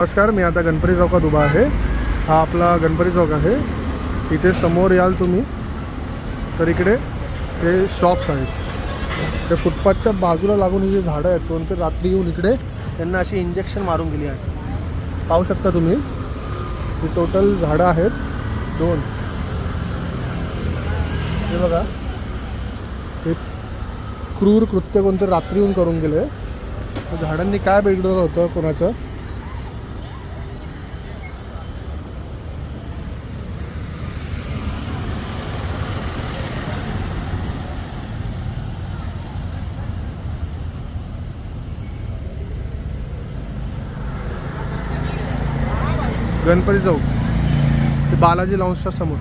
नमस्कार, मी आता गणपती चौकात उभा आहे. हा आपला गणपती चौक आहे. इथे समोर याल तुम्ही तर इकडे हे शॉप्स आहेत. ते फुटपाथच्या बाजूला लागून ही जी झाडं आहेत कोणते रात्री येऊन इकडे त्यांना अशी इंजेक्शन मारून गेली आहे. पाहू शकता तुम्ही ही टोटल झाडं आहेत 2. हे बघा, हे क्रूर कृत्य कोणते रात्री येऊन करून गेले. झाडांनी काय बिघडवलं होतं कोणाचं. गणपती चौक ते बालाजी लॉन्सच्या समोर.